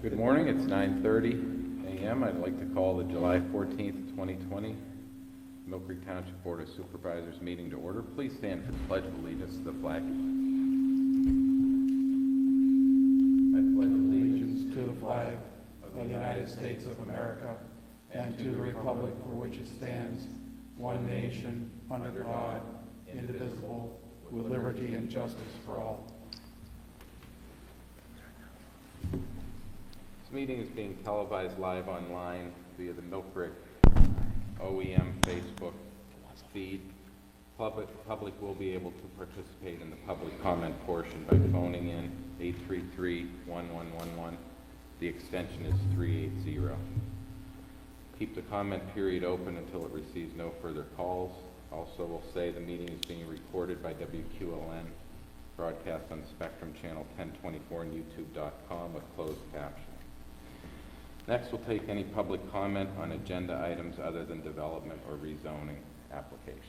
Good morning, it's 9:30 a.m. I'd like to call the July 14th, 2020 Millcreek Township Board of Supervisors meeting to order. Please stand for the Pledge of Allegiance to the flag. I pledge Allegiance to the flag of the United States of America and to the republic for which it stands, one nation, under God, indivisible, with liberty and justice for all. This meeting is being televised live online via the Millcreek OEM Facebook feed. Public will be able to participate in the public comment portion by phoning in 833-1111. The extension is 380. Keep the comment period open until it receives no further calls. Also, we'll say the meeting is being recorded by WQLN, broadcast on Spectrum Channel 1024 and YouTube.com with closed captioning. Next, we'll take any public comment on agenda items other than development or rezoning applications.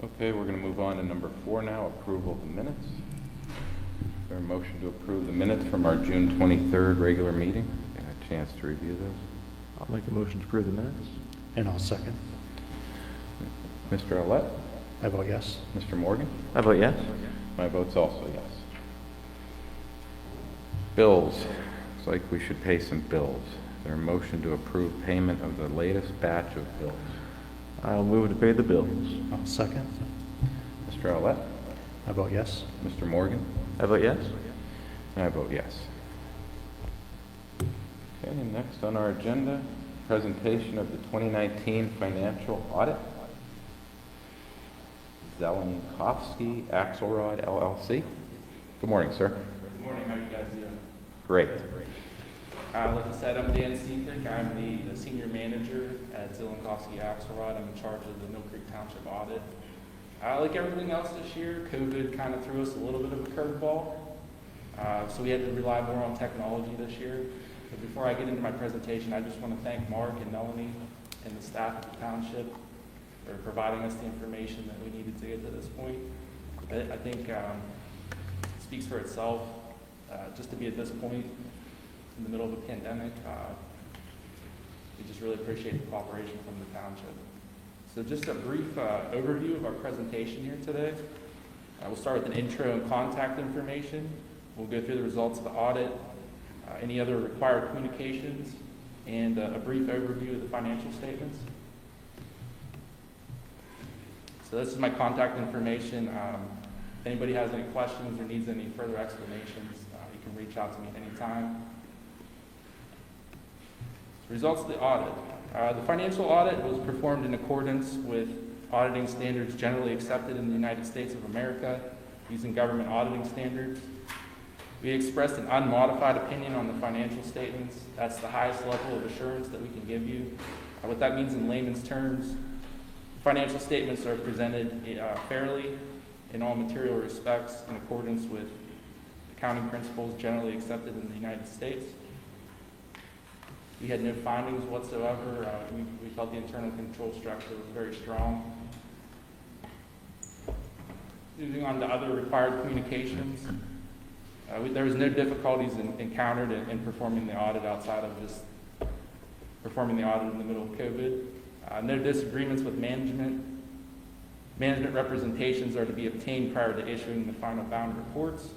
Okay, we're going to move on to number 4 now, approval of the minutes. Is there a motion to approve the minutes from our June 23rd regular meeting? Got a chance to review those? I'll make a motion to approve the minutes. And I'll second. Mr. Olet? I vote yes. Mr. Morgan? I vote yes. My vote's also yes. Bills. Looks like we should pay some bills. Is there a motion to approve payment of the latest batch of bills? I'll move to pay the bills. I'll second. Mr. Olet? I vote yes. Mr. Morgan? I vote yes. And I vote yes. Okay, and next on our agenda, presentation of the 2019 financial audit. Zelenkowski Axelrod LLC. Good morning, sir. Good morning. How are you guys doing? Great. Like I said, I'm Dan Seekrick. I'm the senior manager at Zelenkowski Axelrod. I'm in charge of the Millcreek Township audit. Like everything else this year, COVID kind of threw us a little bit of a curveball. So we had to rely more on technology this year. But before I get into my presentation, I just want to thank Mark and Melanie and the staff at the township for providing us the information that we needed to get to this point. I think it speaks for itself. Just to be at this point in the middle of a pandemic, we just really appreciate the cooperation from the township. So just a brief overview of our presentation here today. We'll start with an intro and contact information. We'll go through the results of the audit, any other required communications, and a brief overview of the financial statements. So this is my contact information. If anybody has any questions or needs any further explanations, you can reach out to me at any time. Results of the audit. The financial audit was performed in accordance with auditing standards generally accepted in the United States of America using government auditing standards. We expressed an unmodified opinion on the financial statements. That's the highest level of assurance that we can give you. What that means in layman's terms, financial statements are presented fairly in all material respects in accordance with accounting principles generally accepted in the United States. We had no findings whatsoever. We felt the internal control structure was very strong. Moving on to other required communications. There was no difficulties encountered in performing the audit outside of just performing the audit in the middle of COVID. No disagreements with management. Management representations are to be obtained prior to issuing the final bound reports.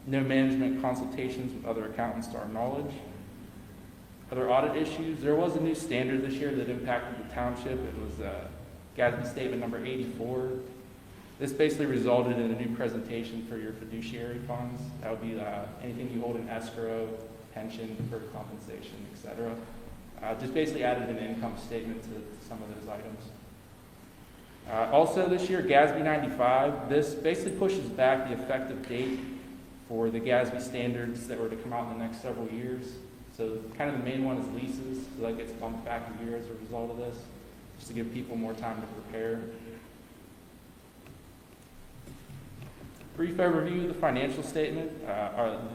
No management consultations with other accountants to our knowledge. Other audit issues, there was a new standard this year that impacted the township. It was GASB statement number 84. This basically resulted in a new presentation for your fiduciary funds. That would be anything you hold in escrow, pension, deferred compensation, etc. Just basically added an income statement to some of those items. Also this year, GASB 95, this basically pushes back the effective date for the GASB standards that were to come out in the next several years. So kind of the main one is leases, so that gets bumped back a year as a result of this, just to give people more time to prepare. Brief overview of the financial statement.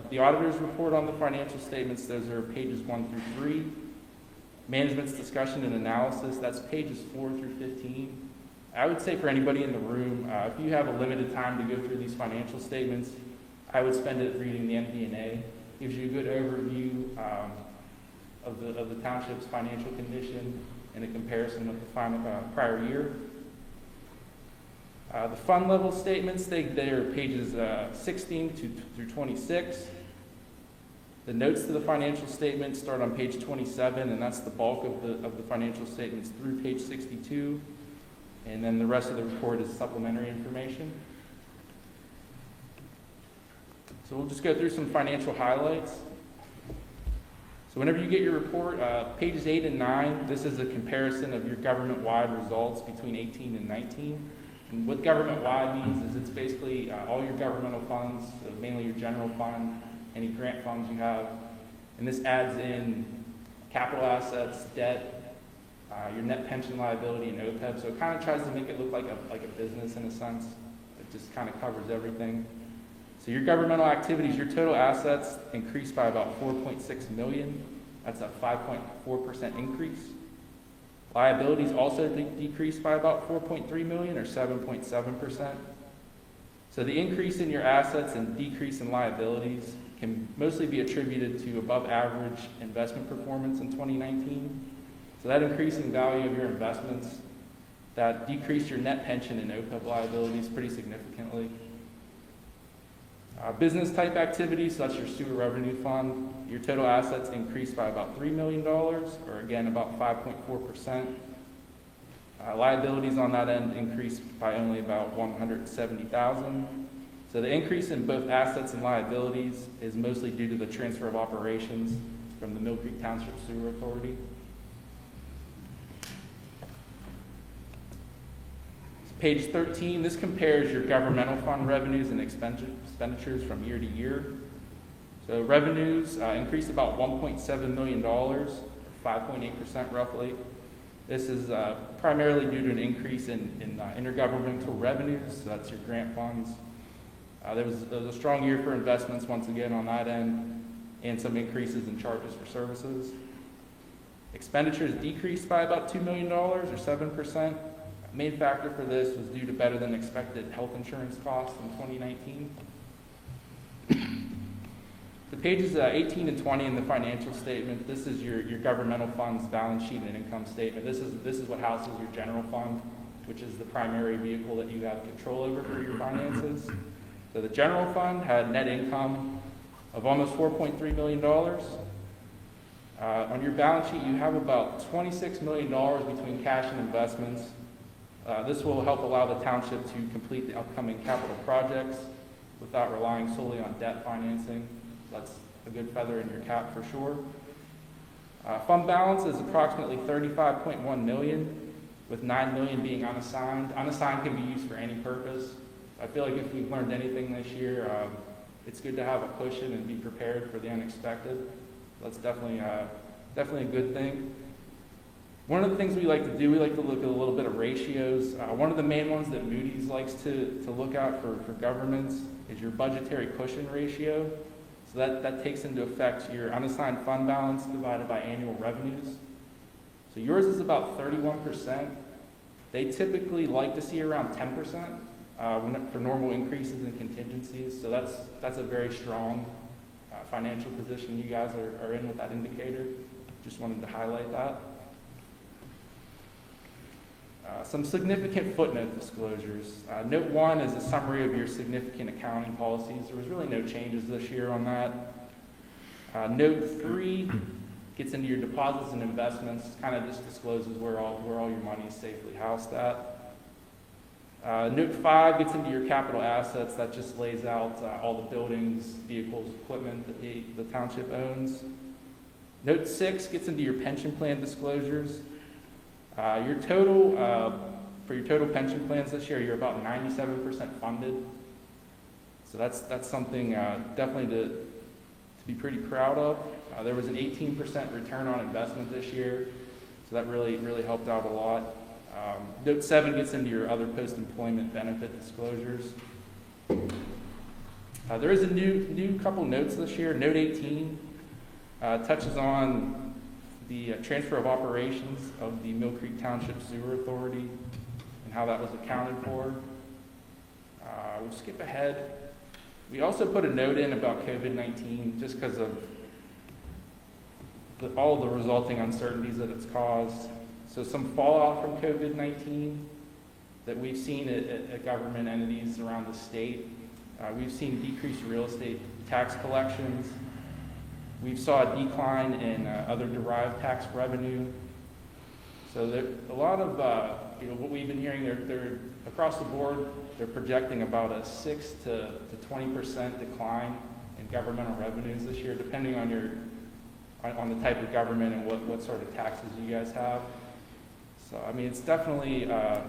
The auditor's report on the financial statements, those are pages 1 through 3. Management's discussion and analysis, that's pages 4 through 15. I would say for anybody in the room, if you have a limited time to go through these financial statements, I would spend it reading the MD&A. Gives you a good overview of the township's financial condition in a comparison with the prior year. The fund level statements, they are pages 16 through 26. The notes to the financial statements start on page 27, and that's the bulk of the financial statements through page 62. And then the rest of the report is supplementary information. So we'll just go through some financial highlights. So whenever you get your report, pages 8 and 9, this is a comparison of your government-wide results between 18 and 19. And what government-wide means is it's basically all your governmental funds, so mainly your general fund, any grant funds you have. And this adds in capital assets, debt, your net pension liability, and OPEB. So it kind of tries to make it look like a business in a sense. It just kind of covers everything. So your governmental activities, your total assets increased by about $4.6 million. That's a 5.4% increase. Liabilities also decreased by about $4.3 million, or 7.7%. So the increase in your assets and decrease in liabilities can mostly be attributed to above average investment performance in 2019. So that increasing value of your investments, that decreased your net pension and OPEB liabilities pretty significantly. Business type activities, such as your sewer revenue fund, your total assets increased by about $3 million, or again about 5.4%. Liabilities on that end increased by only about $170,000. So the increase in both assets and liabilities is mostly due to the transfer of operations from the Millcreek Township Sewer Authority. Page 13, this compares your governmental fund revenues and expenditures from year to year. So revenues increased about $1.7 million, or 5.8% roughly. This is primarily due to an increase in intergovernmental revenues, so that's your grant funds. There was a strong year for investments once again on that end, and some increases in charges for services. Expenditures decreased by about $2 million, or 7%. Main factor for this was due to better than expected health insurance costs in 2019. The pages 18 and 20 in the financial statement, this is your governmental funds balance sheet and income statement. This is what houses your general fund, which is the primary vehicle that you have control over for your finances. So the general fund had net income of almost $4.3 million. On your balance sheet, you have about $26 million between cash and investments. This will help allow the township to complete the upcoming capital projects without relying solely on debt financing. That's a good feather in your cap for sure. Fund balance is approximately $35.1 million, with $9 million being unassigned. Unassigned can be used for any purpose. I feel like if we've learned anything this year, it's good to have a cushion and be prepared for the unexpected. That's definitely a good thing. One of the things we like to do, we like to look at a little bit of ratios. One of the main ones that Moody's likes to look at for governments is your budgetary cushion ratio. So that takes into effect your unassigned fund balance divided by annual revenues. So yours is about 31%. They typically like to see around 10% for normal increases in contingencies. So that's a very strong financial position you guys are in with that indicator. Just wanted to highlight that. Some significant footnote disclosures. Note 1 is a summary of your significant accounting policies. There was really no changes this year on that. Note 3 gets into your deposits and investments, kind of just discloses where all your money is safely housed at. Note 5 gets into your capital assets. That just lays out all the buildings, vehicles, equipment that the township owns. Note 6 gets into your pension plan disclosures. Your total for your total pension plans this year, you're about 97% funded. So that's something definitely to be pretty proud of. There was an 18% return on investment this year, so that really helped out a lot. Note 7 gets into your other post-employment benefit disclosures. There is a new couple notes this year. Note 18 touches on the transfer of operations of the Millcreek Township Sewer Authority and how that was accounted for. We'll skip ahead. We also put a note in about COVID-19 just because of all the resulting uncertainties that it's caused. So some fallout from COVID-19 that we've seen at government entities around the state. We've seen decreased real estate tax collections. We've saw a decline in other derived tax revenue. So there, a lot of what we've been hearing, they're across the board, they're projecting about a 6 to 20% decline in governmental revenues this year, depending on on the type of government and what sort of taxes you guys have. So I mean, it's definitely a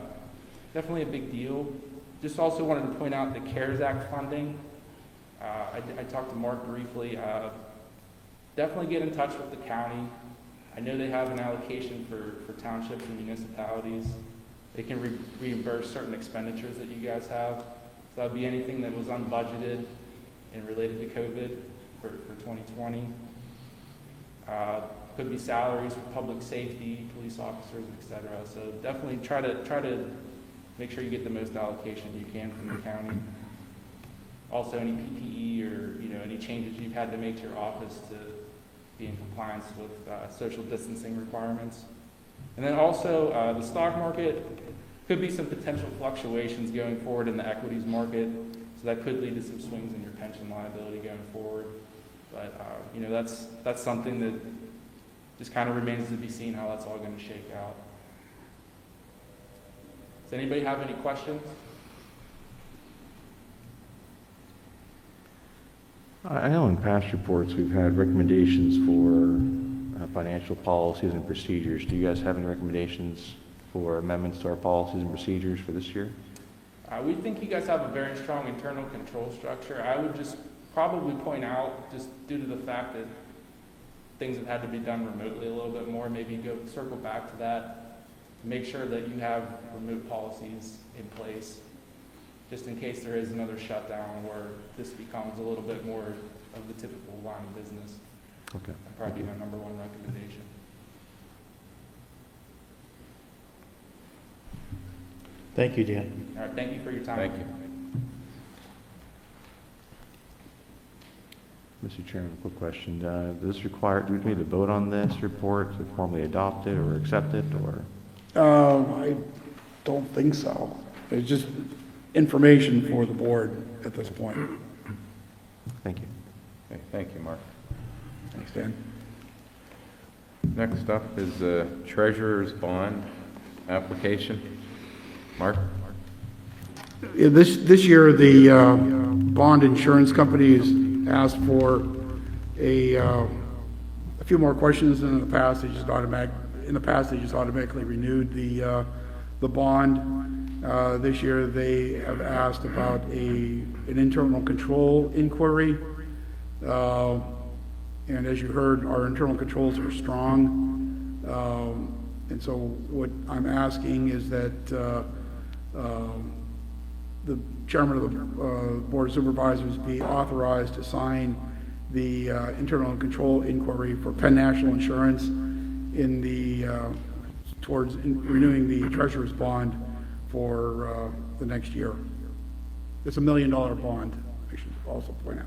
big deal. Just also wanted to point out the CARES Act funding. I talked to Mark briefly. Definitely get in touch with the county. I know they have an allocation for townships and municipalities. They can reimburse certain expenditures that you guys have. So that would be anything that was unbudgeted and related to COVID for 2020. Could be salaries for public safety, police officers, etc. So definitely try to make sure you get the most allocation you can from the county. Also, any PPE or any changes you've had to make to your office to be in compliance with social distancing requirements. And then also the stock market, could be some potential fluctuations going forward in the equities market, so that could lead to some swings in your pension liability going forward. But that's something that just kind of remains to be seen how that's all going to shake out. Does anybody have any questions? I know in past reports we've had recommendations for financial policies and procedures. Do you guys have any recommendations for amendments to our policies and procedures for this year? We think you guys have a very strong internal control structure. I would just probably point out, just due to the fact that things have had to be done remotely a little bit more, maybe circle back to that, make sure that you have remote policies in place, just in case there is another shutdown where this becomes a little bit more of the typical line of business. Okay. That'd probably be my number one recommendation. Thank you, Dan. All right, thank you for your time. Thank you. Mr. Chairman, quick question. Does this require, do we need to vote on this report to formally adopt it or accept it, or? I don't think so. It's just information for the board at this point. Thank you. Okay, thank you, Mark. Thanks, Dan. Next up is the treasurer's bond application. Mark? Yeah, this year, the bond insurance company has asked for a few more questions than in the past. They just automatically renewed the bond. This year, they have asked about an internal control inquiry. And as you heard, our internal controls are strong. And so what I'm asking is that the chairman of the Board of Supervisors be authorized to sign the internal control inquiry for Penn National Insurance towards renewing the treasurer's bond for the next year. It's $1 million bond, I should also point out.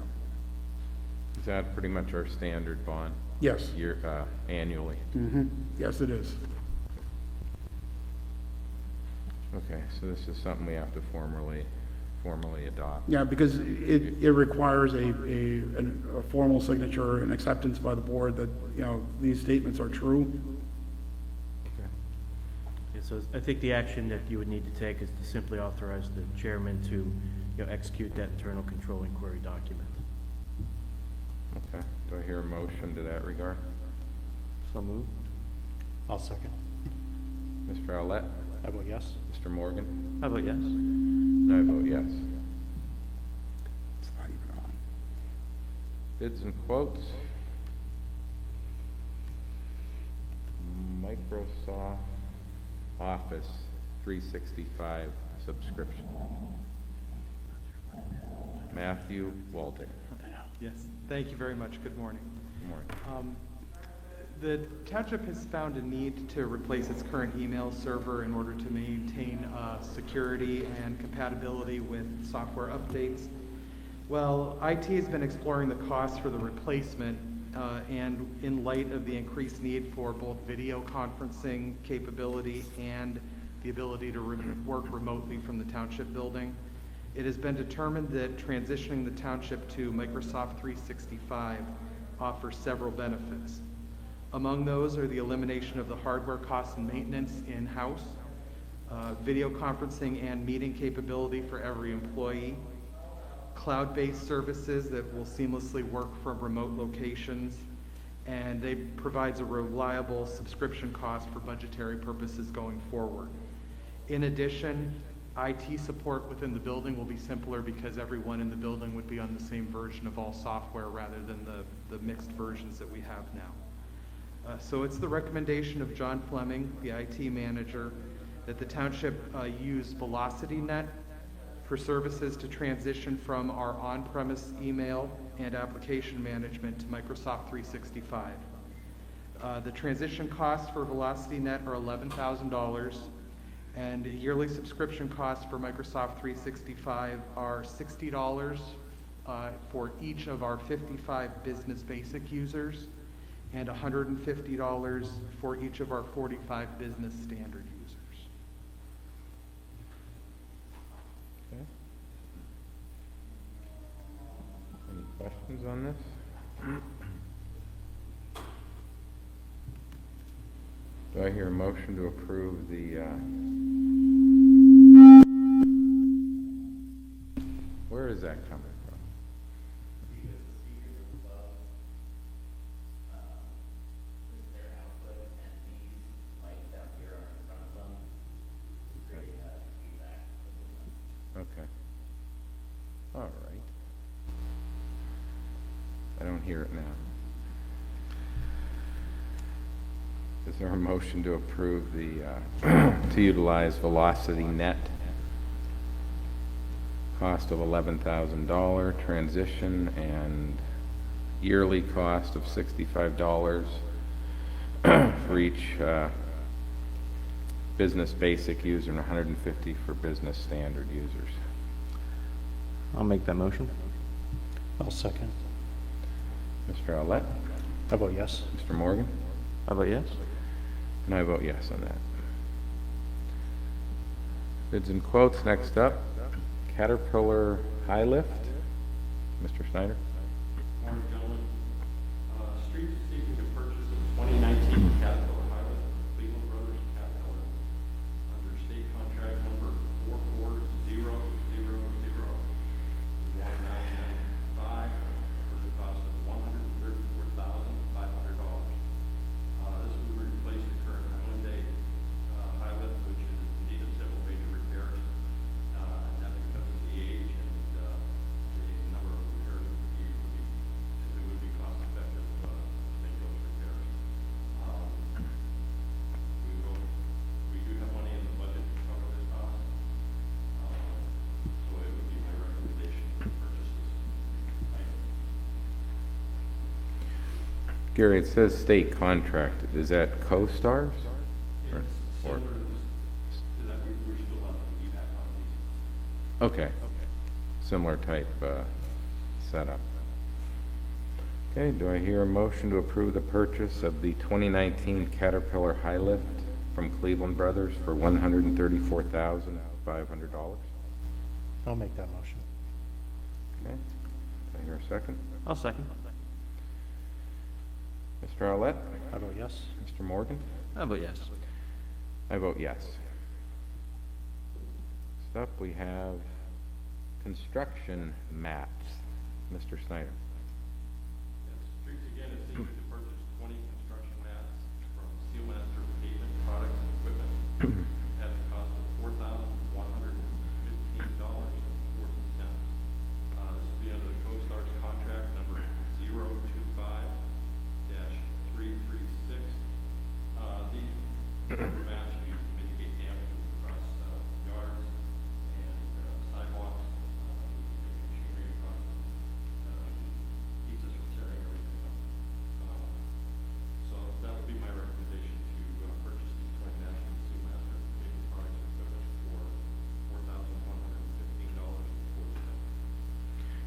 Is that pretty much our standard bond? Yes. Annually? Mm-hmm. Yes, it is. Okay, so this is something we have to formally adopt. Yeah, because it requires a formal signature and acceptance by the board that, these statements are true. Okay. Yeah, so I think the action that you would need to take is to simply authorize the chairman to, execute that internal control inquiry document. Okay, do I hear a motion to that regard? So moved. I'll second. Mr. Owlett? I vote yes. Mr. Morgan? How about yes? And I vote yes. Bids and quotes. Microsoft Office 365 subscription. Matthew Walter. Yes, thank you very much. Good morning. Good morning. The township has found a need to replace its current email server in order to maintain security and compatibility with software updates. Well, IT has been exploring the costs for the replacement, and in light of the increased need for both video conferencing capability and the ability to work remotely from the township building, it has been determined that transitioning the township to Microsoft 365 offers several benefits. Among those are the elimination of the hardware costs and maintenance in-house, video conferencing and meeting capability for every employee, cloud-based services that will seamlessly work from remote locations, and it provides a reliable subscription cost for budgetary purposes going forward. In addition, IT support within the building will be simpler because everyone in the building would be on the same version of all software rather than the mixed versions that we have now. So it's the recommendation of John Fleming, the IT manager, that the township use VelocityNet for services to transition from our on-premise email and application management to Microsoft 365. The transition costs for VelocityNet are $11,000, and yearly subscription costs for Microsoft 365 are $60 for each of our 55 business basic users, and $150 for each of our 45 business standard users. Okay. Any questions on this? Do I hear a motion to approve the, where is that coming from? Okay. All right. I don't hear it now. Is there a motion to approve the, to utilize VelocityNet? Cost of $11,000, transition and yearly cost of $65 for each business basic user and $150 for business standard users. I'll make that motion. I'll second. Mr. Owlett? I vote yes. Mr. Morgan? How about yes? And I vote yes on that. Bids and quotes, next up. Caterpillar High Lift. Mr. Snyder? Morning, gentlemen. Street is seeking to purchase a 2019 Caterpillar Highway, Cleveland Brothers Caterpillar, under state contract number 44000, 1995, for the cost of $134,500. This would replace the current Hyundai High Lift, which is in need of several major repairs, and that because of the age and the number of repairs it would be cost effective to make those repairs. We do have money in the budget to cover this cost, so it would be my recommendation to purchase this item. Gary, it says state contracted. Is that CoStarz? Or- It's similar to that, we're still on the EVAC on these. Okay. Similar type setup. Okay, do I hear a motion to approve the purchase of the 2019 Caterpillar High Lift from Cleveland Brothers for $134,500? I'll make that motion. Okay, do I hear a second? I'll second. Mr. Owlett? I vote yes. Mr. Morgan? How about yes? I vote yes. Next up, we have construction mats. Mr. Snyder? Streets again is seeking to purchase 20 construction mats from Steelmaster Pavement Products and Equipment at the cost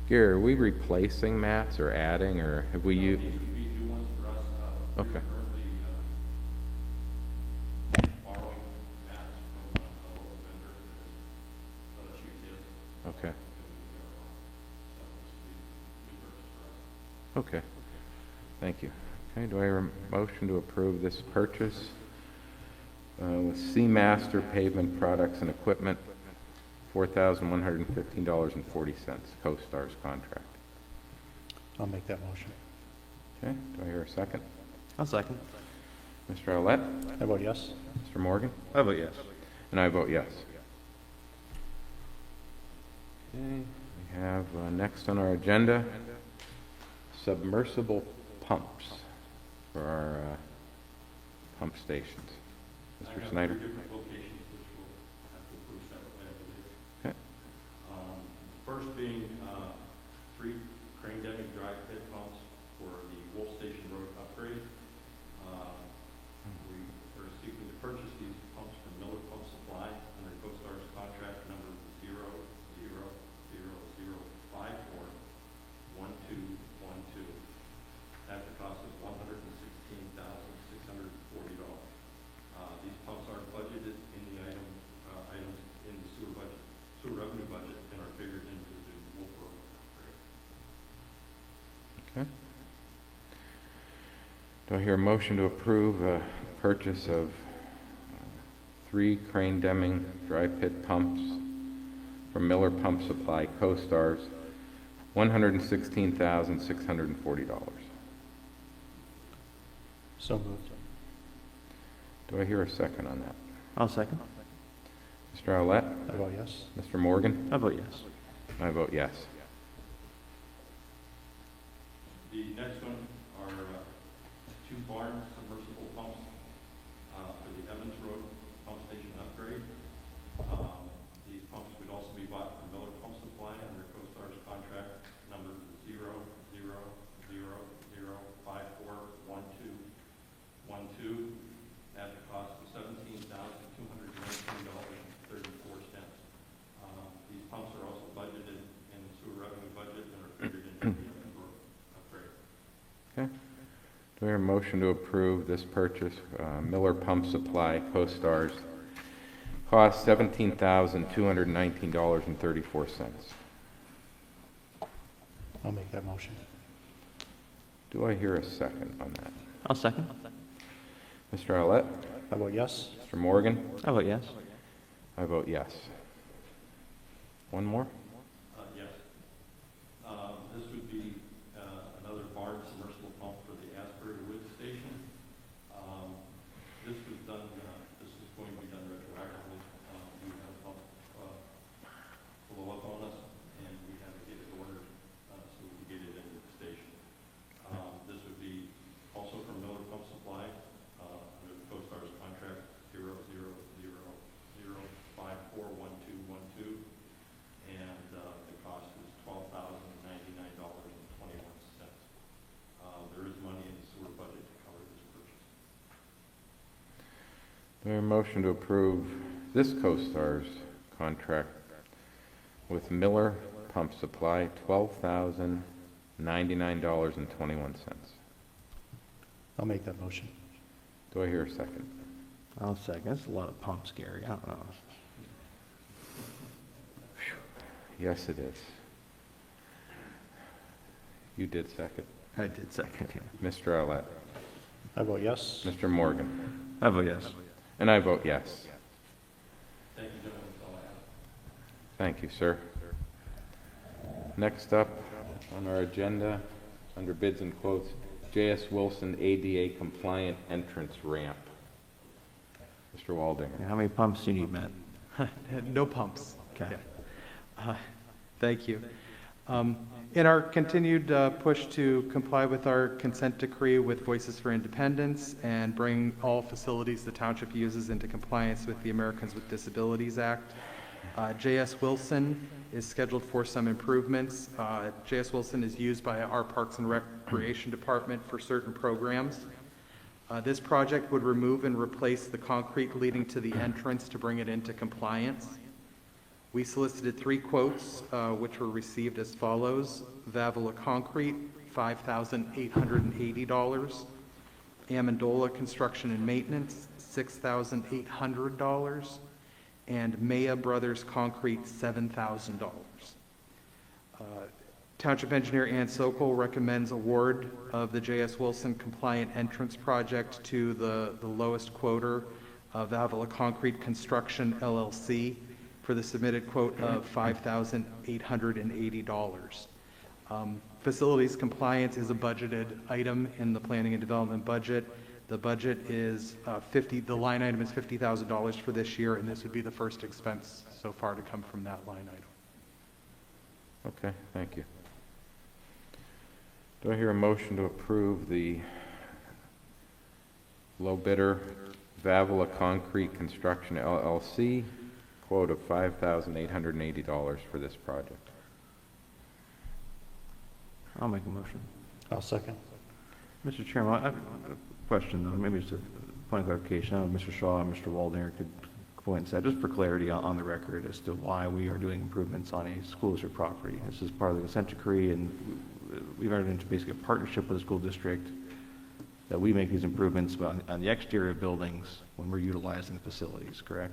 Gary, are we replacing mats or adding, or have we used? These would be new ones for us. We're Okay. currently borrowing mats from a local vendor that let us use his. Okay, So this would be new purchase for us. okay, thank you. Okay, do I hear a motion to approve this purchase with Seamaster Pavement Products and Equipment, $4,115.40, CoStar's contract? I'll make that motion. Okay, do I hear a second? I'll second. Mr. Owlett? I vote yes. Mr. Morgan? I vote yes. And I vote yes. Okay, we have next on our agenda, submersible pumps for our pump stations. I Mr. have Snyder? 3 different locations which we'll have to approve separately, I believe. Okay. First being 3 crane Deming dry pit pumps for the Wolf Station Road upgrade. We are seeking to purchase these pumps from Miller Pump Supply under CoStar's contract number 0000541212 at the cost of $116,640. These pumps are budgeted in the items in the sewer revenue budget, and are figured into the Wolf Road upgrade. Okay. Do I hear a motion to approve purchase of 3 Crane Deming dry pit pumps from Miller Pump Supply, CoStar's, $116,640? So moved. Do I hear a second on that? I'll second. Mr. Owlett? I vote yes. Mr. Morgan? I vote yes. I vote yes. The next one are 2 barn submersible pumps for the Evans Road pump station upgrade. These pumps would also be bought from Miller Pump Supply under CoStar's contract number 0000541212 at the cost of $17,219.34. These pumps are also budgeted in the sewer revenue budget and are figured into the upgrade. Okay. Do I hear a motion to approve this purchase? Miller Pump Supply, CoStar's, cost $17,219.34. I'll make that motion. Do I hear a second on that? I'll second. Mr. Owlett? I vote yes. Mr. Morgan? I vote yes. I vote yes. One more? Yes. This would be another barn submersible pump for the Asbury Wood Station. This was done, this is going to be done retroactively. We had a pump blow up on us, and we had to get it ordered so we could get it into the station. This would be also from Miller Pump Supply under the CoStar's contract 0000541212. And the cost is $12,099.21. There is money in the sewer budget to cover this purchase. Do I hear a motion to approve this CoStar's contract with Miller Pump Supply, $12,099.21? I'll make that motion. Do I hear a second? I'll second. That's a lot of pumps, Gary. I don't know. Yes, it is. You did second. I did second, yeah. Mr. Owlett? I vote yes. Mr. Morgan? I vote yes. And I vote yes. Thank you, gentlemen. That's all I have. Thank you, sir. Next up on our agenda, under bids and quotes, J.S. Wilson ADA compliant entrance ramp. Mr. Waldinger. How many pumps do you need, Matt? No pumps. Okay. Thank you. In our continued push to comply with our consent decree with Voices for Independence and bring all facilities the township uses into compliance with the Americans with Disabilities Act, J.S. Wilson is scheduled for some improvements. J.S. Wilson is used by our Parks and Recreation Department for certain programs. This project would remove and replace the concrete leading to the entrance to bring it into compliance. We solicited 3 quotes, which were received as follows: Vavila Concrete, $5,880; Amendola Construction and Maintenance, $6,800; and Maya Brothers Concrete, $7,000. Township Engineer Ann Sokol recommends award of the J.S. Wilson Compliant Entrance Project to the lowest quoter, Avila Concrete Construction LLC, for the submitted quote of $5,880. Facilities compliance is a budgeted item in the planning and development budget. The budget is the line item is $50,000 for this year, and this would be the first expense so far to come from that line item. Okay, thank you. Do I hear a motion to approve the low bidder Vavila Concrete Construction LLC quote of $5,880 for this project? I'll make a motion. I'll second. Mr. Chairman, I have a question, though, maybe just a point of clarification. I know Mr. Shaw and Mr. Waldinger could point and say, just for clarity on the record as to why we are doing improvements on a school district property. This is part of the consent decree, and we've entered into basically a partnership with the school district that we make these improvements on the exterior buildings when we're utilizing the facilities, correct?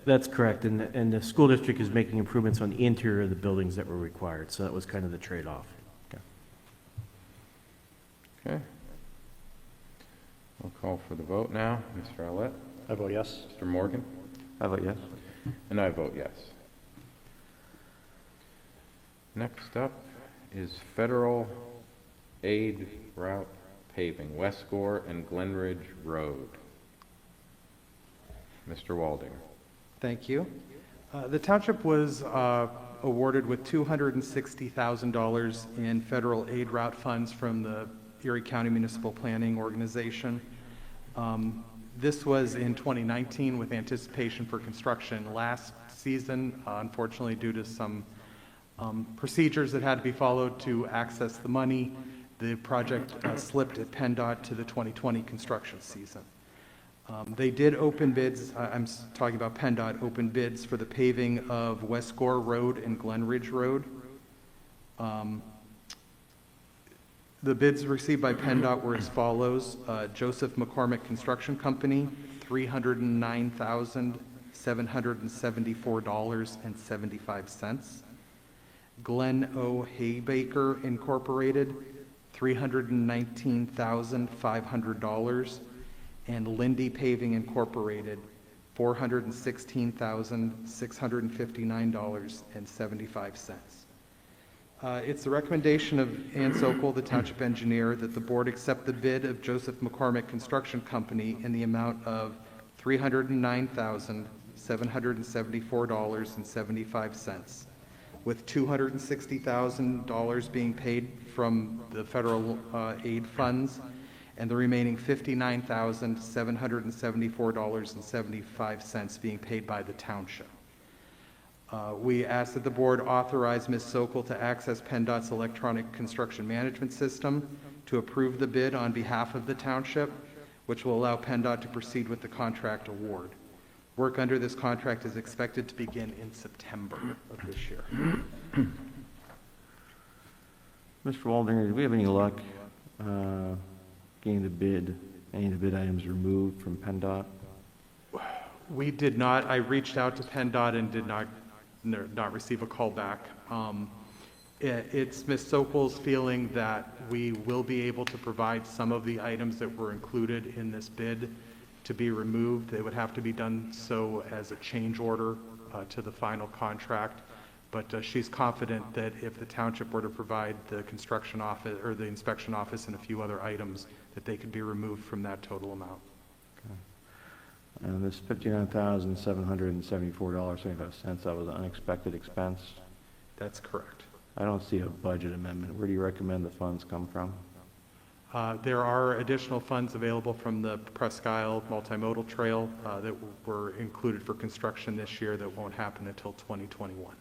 That's correct, and the school district is making improvements on the interior of the buildings that were required, so that was kind of the trade-off. Okay. We'll call for the vote now. Mr. Arlett? I vote yes. Mr. Morgan? I vote yes. And I vote yes. Next up is federal aid route paving, West Gore and Glenridge Road. Mr. Waldinger. Thank you. The township was awarded with $260,000 in federal aid route funds from the Erie County Municipal Planning Organization. This was in 2019 with anticipation for construction last season. Unfortunately, due to some procedures that had to be followed to access the money, the project slipped at PennDOT to the 2020 construction season. They did open bids, I'm talking about PennDOT, open bids for the paving of West Gore Road and Glenridge Road. The bids received by PennDOT were as follows: Joseph McCormick Construction Company, $309,774.75. Glenn O. Haybaker Incorporated, $319,500. And Lindy Paving Incorporated, $416,659.75. It's the recommendation of Ann Sokol, the township engineer, that the board accept the bid of Joseph McCormick Construction Company in the amount of $309,774.75, with $260,000 being paid from the federal aid funds, and the remaining $59,774.75 being paid by the township. We ask that the board authorize Ms. Sokol to access PennDOT's electronic construction management system to approve the bid on behalf of the township, which will allow PennDOT to proceed with the contract award. Work under this contract is expected to begin in September of this year. Mr. Waldinger, do we have any luck getting any of the bid items removed from PennDOT? We did not. I reached out to PennDOT and did not receive a call back. It's Ms. Sokol's feeling that we will be able to provide some of the items that were included in this bid to be removed. They would have to be done so as a change order to the final contract. But she's confident that if the township were to provide the construction office or the inspection office and a few other items, that they could be removed from that total amount. And this $59,774.75, that was an unexpected expense. That's correct. I don't see a budget amendment. Where do you recommend the funds come from? There are additional funds available from the Presque Isle Multimodal Trail that were included for construction this year that won't happen until 2021.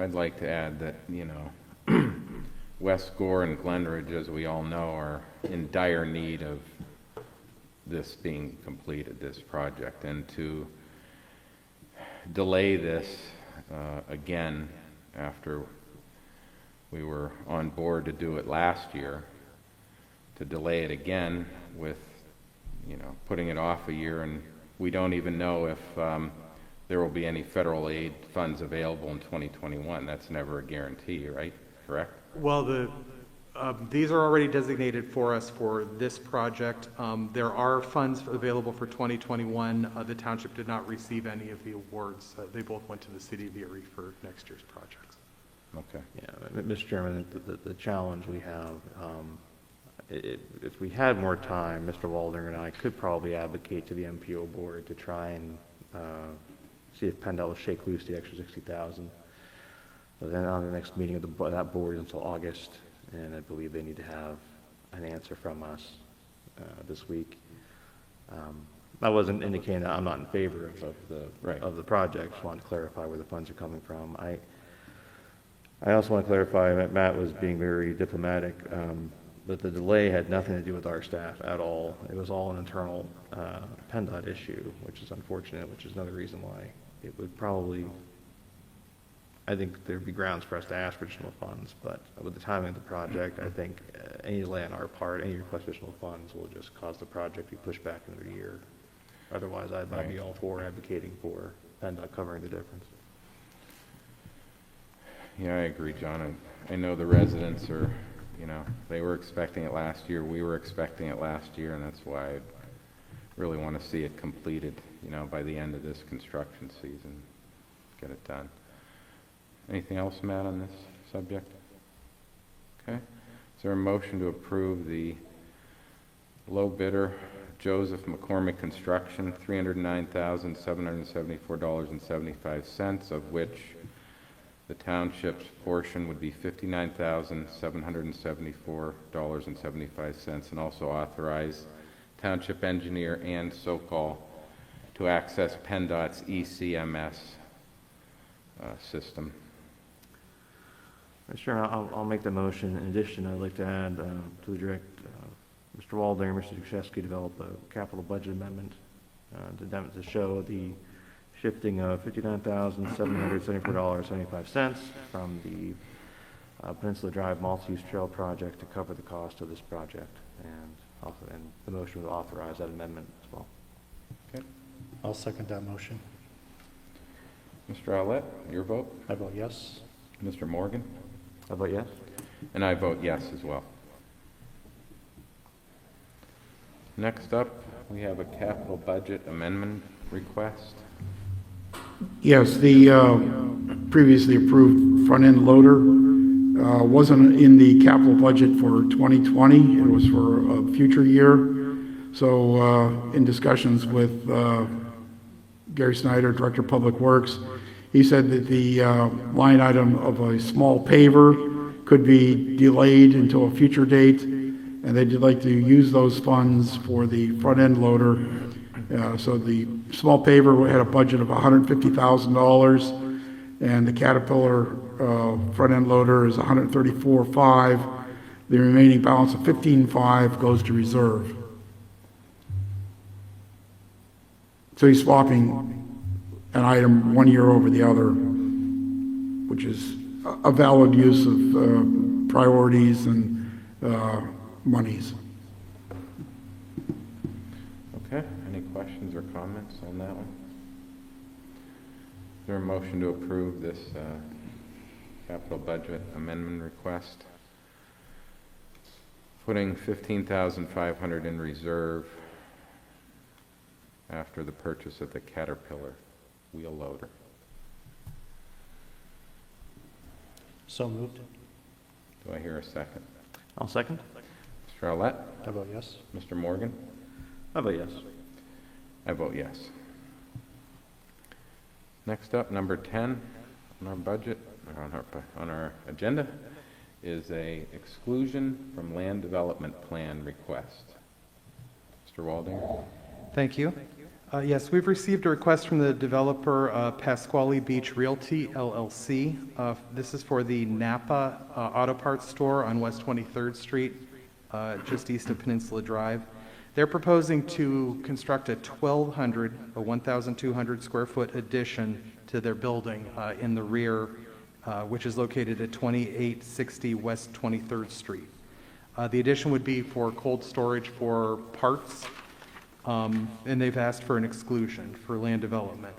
I'd like to add that, West Gore and Glenridge, as we all know, are in dire need of this being completed, this project, and to delay this again after we were on board to do it last year, to delay it again with, putting it off a year, and we don't even know if there will be any federal aid funds available in 2021. That's never a guarantee, right? Correct? Well, these are already designated for us for this project. There are funds available for 2021. The township did not receive any of the awards. They both went to the city of Erie for next year's projects. Okay. Yeah, Mr. Chairman, the challenge we have, if we had more time, Mr. Waldner and I could probably advocate to the MPO board to try and see if PennDOT will shake loose the extra $60,000. But then on the next meeting of that board until August, and I believe they need to have an answer from us this week. I wasn't indicating that I'm not in favor of the project. Just wanted to clarify where the funds are coming from. I also want to clarify that Matt was being very diplomatic, but the delay had nothing to do with our staff at all. It was all an internal PennDOT issue, which is unfortunate, which is another reason why it would probably, I think there'd be grounds for us to ask for additional funds, but with the timing of the project, I think any delay on our part, any request for additional funds will just cause the project to be pushed back another year. Otherwise, I'd be all for advocating for PennDOT covering the difference. Yeah, I agree, John. I know the residents are, they were expecting it last year. We were expecting it last year, and that's why I really want to see it completed, by the end of this construction season. Get it done. Anything else, Matt, on this subject? Okay. Is there a motion to approve the low bidder, Joseph McCormick Construction, $309,774.75, of which the township's portion would be $59,774.75, and also authorize township engineer and Sokol to access PennDOT's ECMS system. Sure, I'll make the motion. In addition, I'd like to add to direct Mr. Waldner and Mr. Duszewski develop a capital budget amendment to show the shifting of $59,774.75 from the Peninsula Drive multi-use trail project to cover the cost of this project, and the motion would authorize that amendment as well. Okay. I'll second that motion. Mr. Owlett, your vote? I vote yes. Mr. Morgan? I vote yes. And I vote yes as well. Next up, we have a capital budget amendment request. Yes, the previously approved front-end loader wasn't in the capital budget for 2020. It was for a future year. So in discussions with Gary Snyder, Director of Public Works, he said that the line item of a small paver could be delayed until a future date, and they'd like to use those funds for the front-end loader. So the small paver had a budget of $150,000, and the Caterpillar front-end loader is $134,500. The remaining balance of $15,500 goes to reserve. So he's swapping an item 1 year over the other, which is a valid use of priorities and monies. Okay, any questions or comments on that one? Is there a motion to approve this capital budget amendment request? Putting $15,500 in reserve after the purchase of the Caterpillar wheel loader. So moved. Do I hear a second? I'll second. Mr. Owlett? I vote yes. Mr. Morgan? I vote yes. I vote yes. Next up, number 10 on our budget, on our agenda, is a exclusion from land development plan request. Mr. Walding? Thank you. Yes, we've received a request from the developer, Pasquale Beach Realty LLC. This is for the Napa Auto Parts Store on West 23rd Street, just east of Peninsula Drive. They're proposing to construct a 1,200 square foot addition to their building in the rear, which is located at 2860 West 23rd Street. The addition would be for cold storage for parts, and they've asked for an exclusion for land development.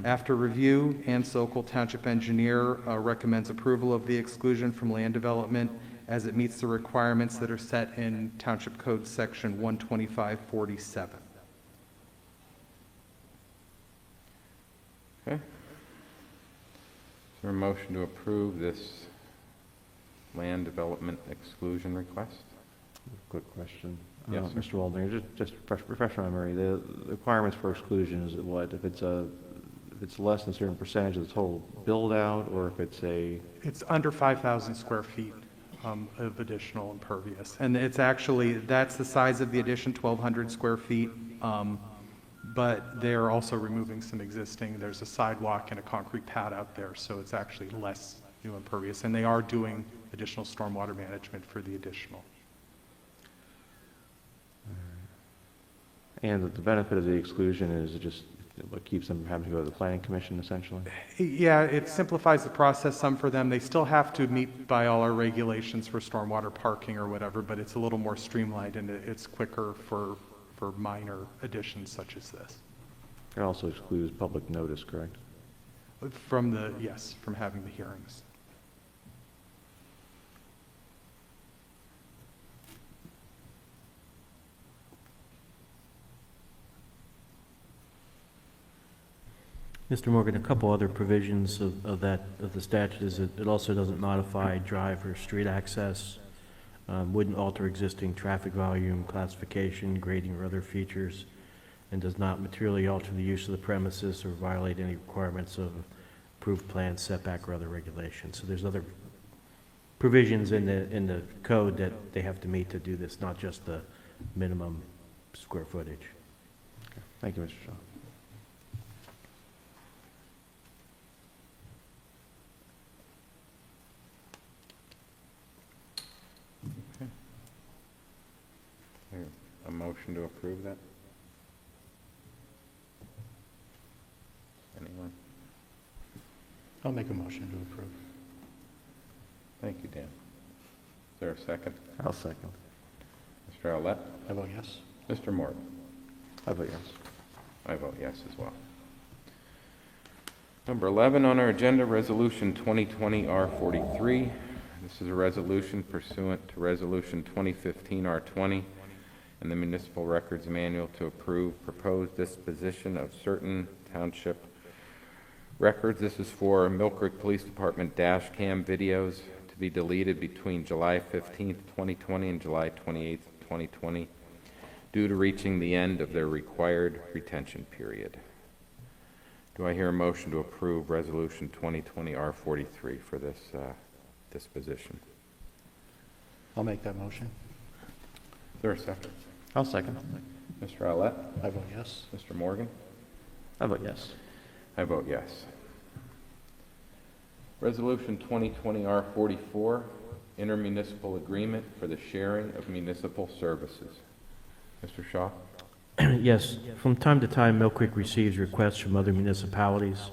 After review, Ann Sokol, Township Engineer, recommends approval of the exclusion from land development as it meets the requirements that are set in Township Code Section 12547. Okay. Is there a motion to approve this land development exclusion request? Quick question. Yes, sir. Mr. Waldner, just refresh my memory. The requirements for exclusion is what? If it's less than a certain percentage of the total build out, or if it's It's under 5,000 square feet of additional impervious. And it's actually, that's the size of the addition, 1,200 square feet. But they're also removing some existing, there's a sidewalk and a concrete pad out there, so it's actually less new impervious. And they are doing additional stormwater management for the additional. and the benefit of the exclusion is it just what keeps them from having to go to the planning commission essentially? Yeah, it simplifies the process some for them. They still have to meet by all our regulations for stormwater parking or whatever, but it's a little more streamlined and it's quicker for minor additions such as this. It also excludes public notice, correct? From having the hearings. Mr. Morgan, a couple other provisions of the statute is that it also doesn't modify drive or street access, wouldn't alter existing traffic volume, classification, grading, or other features, and does not materially alter the use of the premises or violate any requirements of approved plan, setback, or other regulations. So there's other provisions in the code that they have to meet to do this, not just the minimum square footage. Okay. Thank you, Mr. Shaw. A motion to approve that? Anyone? I'll make a motion to approve. Thank you, Dan. Is there a second? I'll second. Mr. Owlett? I vote yes. Mr. Morgan? I vote yes. I vote yes as well. Number 11 on our agenda, Resolution 2020-R43. This is a resolution pursuant to Resolution 2015-R20 and the Municipal Records Manual to approve proposed disposition of certain township records. This is for Millcreek Police Department dash cam videos to be deleted between July 15th, 2020 and July 28th, 2020 due to reaching the end of their required retention period. Do I hear a motion to approve Resolution 2020-R43 for this disposition? I'll make that motion. Is there a second? I'll second. Mr. Owlett? I vote yes. Mr. Morgan? I vote yes. I vote yes. Resolution 2020-R44, intermunicipal agreement for the sharing of municipal services. Mr. Shaw? Yes, from time to time, Millcreek receives requests from other municipalities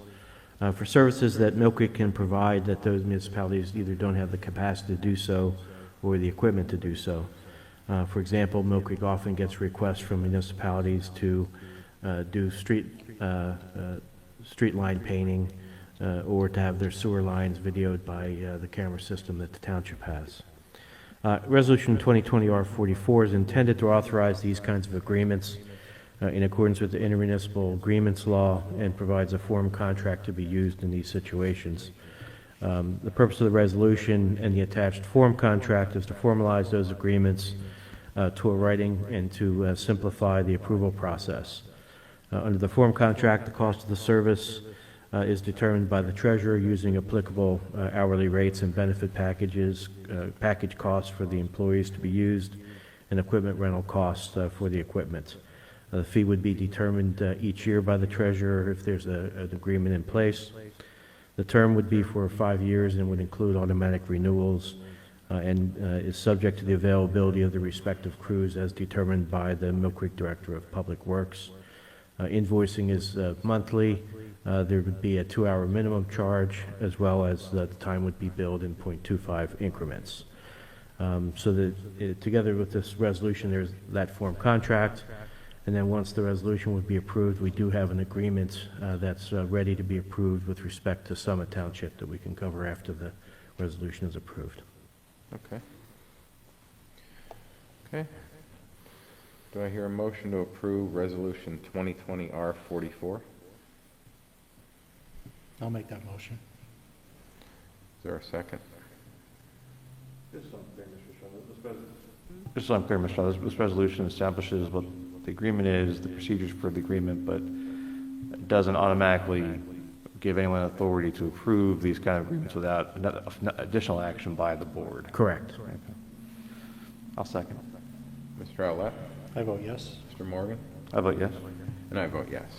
for services that Millcreek can provide that those municipalities either don't have the capacity to do so or the equipment to do so. For example, Millcreek often gets requests from municipalities to do street line painting or to have their sewer lines videoed by the camera system that the township has. Resolution 2020-R44 is intended to authorize these kinds of agreements in accordance with the intermunicipal agreements law and provides a form contract to be used in these situations. The purpose of the resolution and the attached form contract is to formalize those agreements to a writing and to simplify the approval process. Under the form contract, the cost of the service is determined by the treasurer using applicable hourly rates and benefit packages, package costs for the employees to be used, and equipment rental costs for the equipment. The fee would be determined each year by the treasurer if there's an agreement in place. The term would be for 5 years and would include automatic renewals and is subject to the availability of the respective crews as determined by the Millcreek Director of Public Works. Invoicing is monthly. There would be a 2-hour minimum charge, as well as the time would be billed in .25 increments. So that together with this resolution, there's that form contract. And then once the resolution would be approved, we do have an agreement that's ready to be approved with respect to Summit Township that we can cover after the resolution is approved. Okay. Okay. Do I hear a motion to approve Resolution 2020-R44? I'll make that motion. Is there a second? Just so I'm clear, Mr. Shaw, this resolution establishes what the agreement is, the procedures for the agreement, but it doesn't automatically give anyone authority to approve these kind of agreements without additional action by the board. Correct. Okay. I'll second. Mr. Outlet? I vote yes. Mr. Morgan? I vote yes. And I vote yes.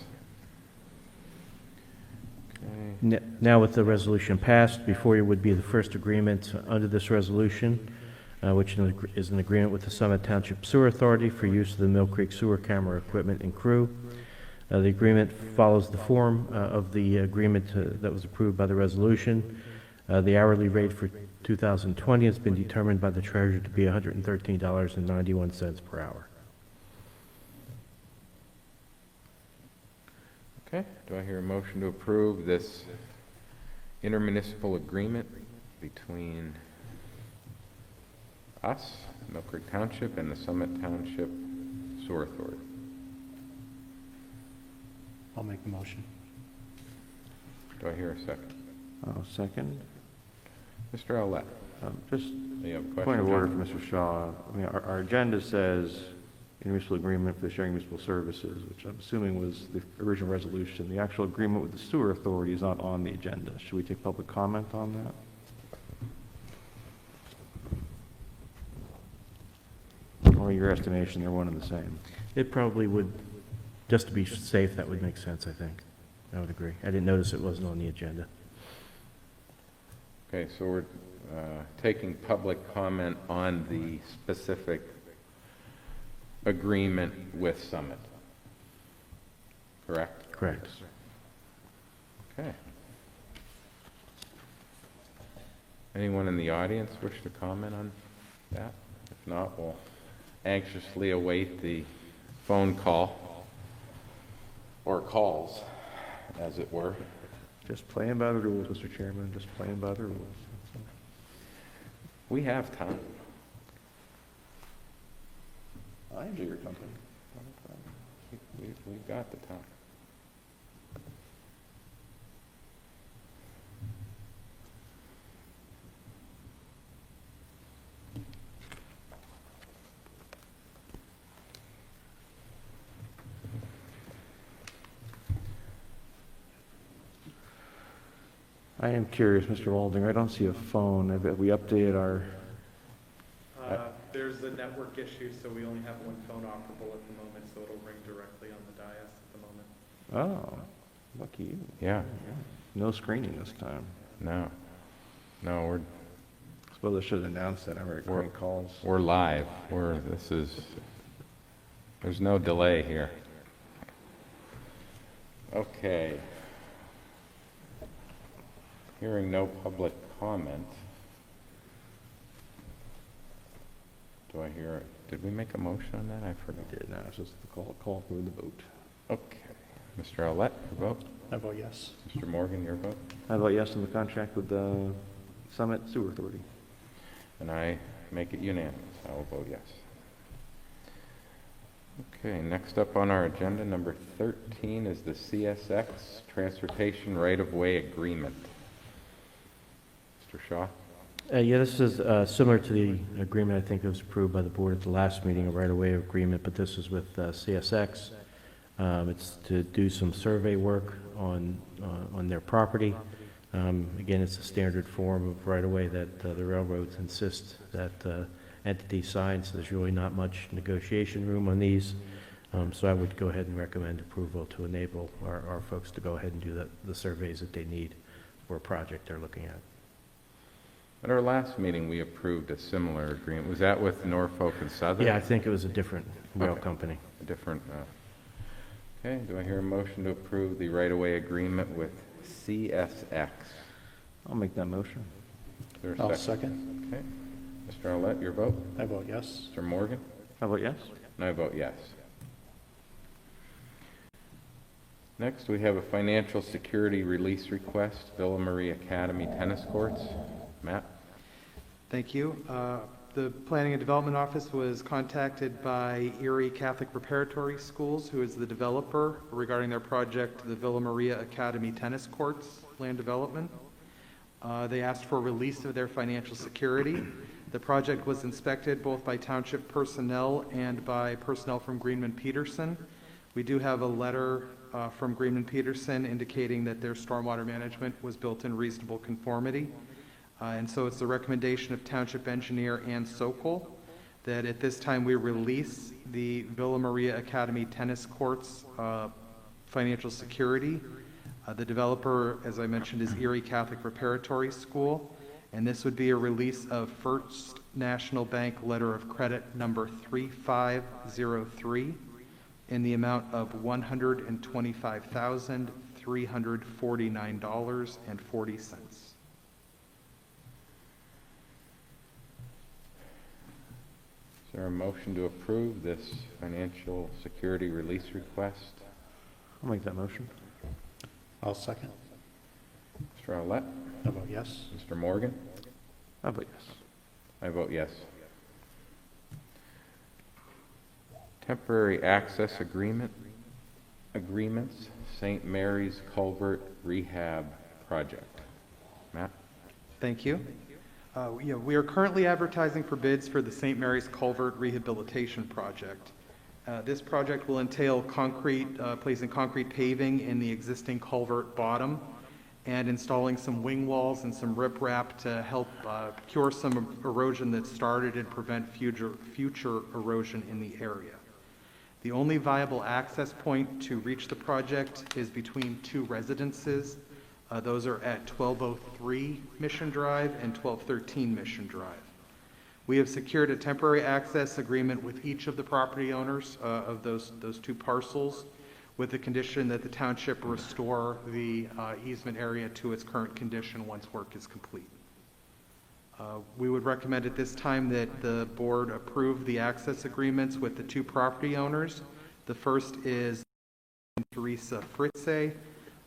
Okay. Now with the resolution passed, before you would be the first agreement under this resolution, which is an agreement with the Summit Township Sewer Authority for use of the Millcreek sewer camera equipment and crew. The agreement follows the form of the agreement that was approved by the resolution. The hourly rate for 2020 has been determined by the treasurer to be $113.91 per hour. Okay, do I hear a motion to approve this intermunicipal agreement between us, Millcreek Township, and the Summit Township Sewer Authority? I'll make the motion. Do I hear a second? I'll second. Mr. Outlet? Just You have a question? point of order John? for Mr. Shaw. I mean, our agenda says intermunicipal agreement for the sharing municipal services, which I'm assuming was the original resolution. The actual agreement with the sewer authority is not on the agenda. Should we take public comment on that? Or your estimation, they're one and the same? It probably would, just to be safe, that would make sense, I think. I would agree. I didn't notice it wasn't on the agenda. Okay, so we're taking public comment on the specific agreement with Summit. Correct? Correct. Okay. Anyone in the audience wish to comment on that? If not, we'll anxiously await the phone call, or calls, as it were. Just playing by the rules, Mr. Chairman, just playing by the rules. We have time. I enjoy your company. We've got the time. I am curious, Mr. Walding, I don't see a phone. Have we updated our, There's a network issue, so we only have one phone operable at the moment, so it'll ring directly on the dais at the moment. oh, lucky you. Yeah, No screening this time. no. No, I suppose I should have announced that. I'm recording calls. we're live. There's no delay here. Okay. Hearing no public comment. Did we make a motion on that? I forgot. We did, now it's just the call for the vote. Okay. Mr. Outlet, your vote? I vote yes. Mr. Morgan, your vote? I vote yes on the contract with the Summit Sewer Authority. And I make it unanimous. I will vote yes. Okay, next up on our agenda, number 13, is the CSX Transportation Right-of-Way Agreement. Mr. Shaw? Yeah, this is similar to the agreement I think that was approved by the board at the last meeting, a right-of-way agreement, but this is with CSX. It's to do some survey work on their property. Again, it's a standard form of right-of-way that the railroads insist that entities sign, so there's really not much negotiation room on these. So I would go ahead and recommend approval to enable our folks to go ahead and do the surveys that they need for a project they're looking at. At our last meeting, we approved a similar agreement. Was that with Norfolk and Southern? Yeah, I think it was a different rail Okay. company. A different, okay, do I hear a motion to approve the right-of-way agreement with CSX? I'll make that motion. Is there a I'll second. Okay. Mr. Arlett, your vote? I vote yes. Mr. Morgan? How about yes? And I vote yes. Next, we have a financial security release request, Villa Marie Academy Tennis Courts. Matt? Thank you. The Planning and Development Office was contacted by Erie Catholic Preparatory Schools, who is the developer, regarding their project, the Villa Maria Academy Tennis Courts land development. They asked for release of their financial security. The project was inspected both by township personnel and by personnel from Greenman Peterson. We do have a letter from Greenman Peterson indicating that their stormwater management was built in reasonable conformity. And so it's the recommendation of Township Engineer Ann Sokol that at this time we release the Villa Maria Academy Tennis Courts financial security. The developer, as I mentioned, is Erie Catholic Preparatory School, and this would be a release of First National Bank Letter of Credit number 3503 in the amount of $125,349.40. Is there a motion to approve this financial security release request? I'll make that motion. I'll second. Mr. Arlett? I vote yes. Mr. Morgan? How about yes? I vote yes. Temporary access agreements, St. Mary's Culvert Rehab Project. Matt? Thank you. We are currently advertising for bids for the St. Mary's Culvert Rehabilitation Project. This project will entail placing concrete paving in the existing culvert bottom and installing some wing walls and some riprap to help cure some erosion that started and prevent future erosion in the area. The only viable access point to reach the project is between two residences. Those are at 1203 Mission Drive and 1213 Mission Drive. We have secured a temporary access agreement with each of the property owners of those two parcels, with the condition that the township restore the easement area to its current condition once work is complete. We would recommend at this time that the board approve the access agreements with the two property owners. The first is Teresa Fritze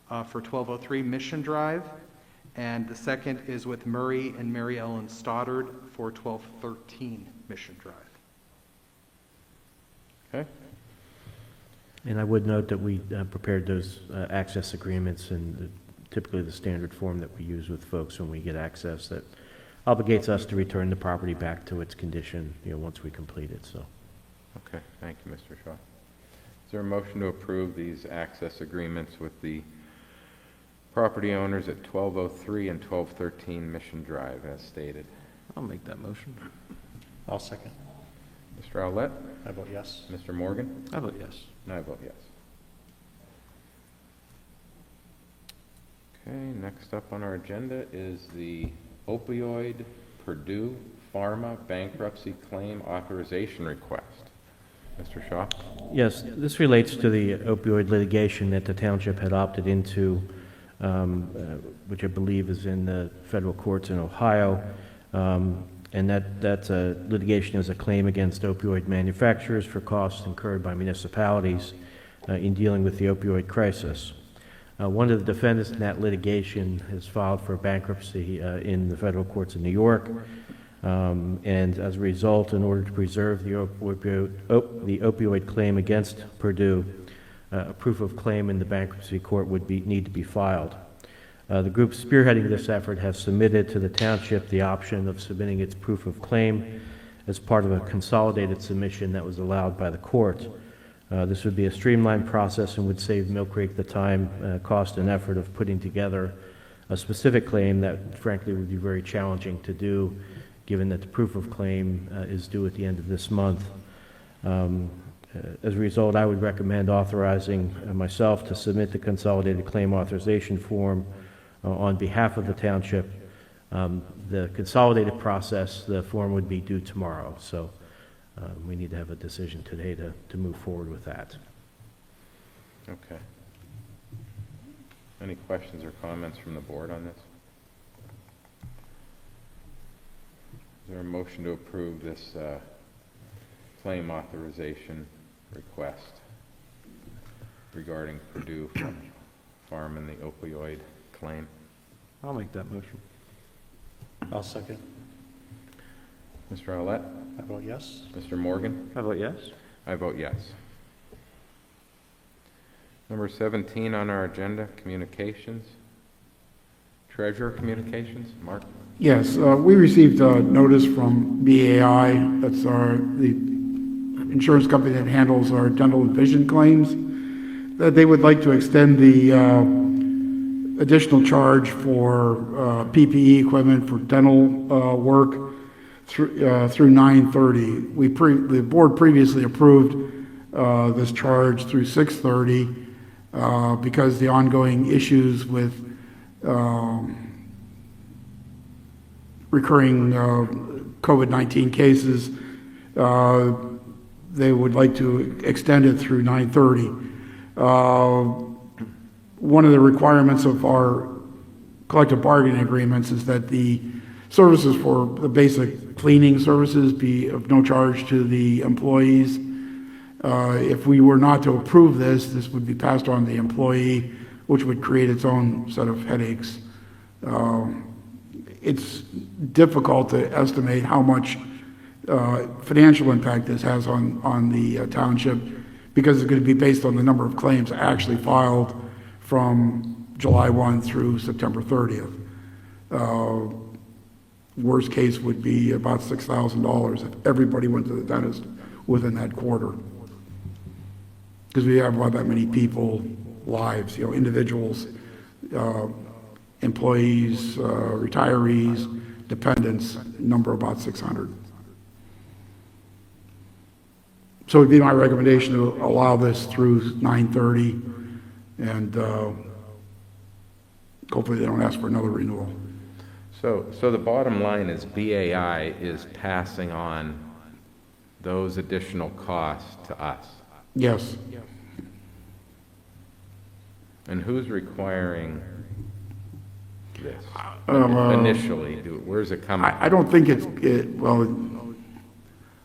for 1203 Mission Drive, and the second is with Murray and Mary Ellen Stoddard for 1213 Mission Drive. Okay. And I would note that we prepared those access agreements in typically the standard form that we use with folks when we get access that obligates us to return the property back to its condition, once we complete it, so. Okay, thank you, Mr. Shaw. Is there a motion to approve these access agreements with the property owners at 1203 and 1213 Mission Drive as stated? I'll make that motion. I'll second. Mr. Owlett? I vote yes. Mr. Morgan? How about yes? And I vote yes. Okay, next up on our agenda is the opioid Purdue Pharma bankruptcy claim authorization request. Mr. Shaw? Yes, this relates to the opioid litigation that the township had opted into, which I believe is in the federal courts in Ohio. And that's a litigation as a claim against opioid manufacturers for costs incurred by municipalities in dealing with the opioid crisis. One of the defendants in that litigation has filed for bankruptcy in the federal courts in New York. And as a result, in order to preserve the opioid claim against Purdue, a proof of claim in the bankruptcy court would need to be filed. The group spearheading this effort has submitted to the township the option of submitting its proof of claim as part of a consolidated submission that was allowed by the court. This would be a streamlined process and would save Millcreek the time, cost, and effort of putting together a specific claim that frankly would be very challenging to do, given that the proof of claim is due at the end of this month. As a result, I would recommend authorizing myself to submit the consolidated claim authorization form on behalf of the township. The consolidated process, the form would be due tomorrow, so we need to have a decision today to move forward with that. Okay. Any questions or comments from the board on this? Is there a motion to approve this claim authorization request regarding Purdue Farm and the opioid claim? I'll make that motion. I'll second. Mr. Owlett? I vote yes. Mr. Morgan? I vote yes. I vote yes. Number 17 on our agenda, communications. Treasurer communications, Mark? Yes, we received a notice from BAI, that's the insurance company that handles our dental and vision claims, that they would like to extend the additional charge for PPE equipment for dental work through 9/30. The board previously approved this charge through 6/30 because the ongoing issues with recurring COVID-19 cases, they would like to extend it through 9/30. One of the requirements of our collective bargaining agreements is that the services for the basic cleaning services be of no charge to the employees. If we were not to approve this, this would be passed on to the employee, which would create its own set of headaches. It's difficult to estimate how much financial impact this has on the township, because it's going to be based on the number of claims actually filed from July 1 through September 30th. Worst case would be about $6,000 if everybody went to the dentist within that quarter. Because we have about that many people, lives, individuals, employees, retirees, dependents, number about 600. So it'd be my recommendation to allow this through 9/30, and hopefully they don't ask for another renewal. So the bottom line is BAI is passing on those additional costs to us. Yes. And who's requiring this? Uh, Initially, where's it coming? I don't think well,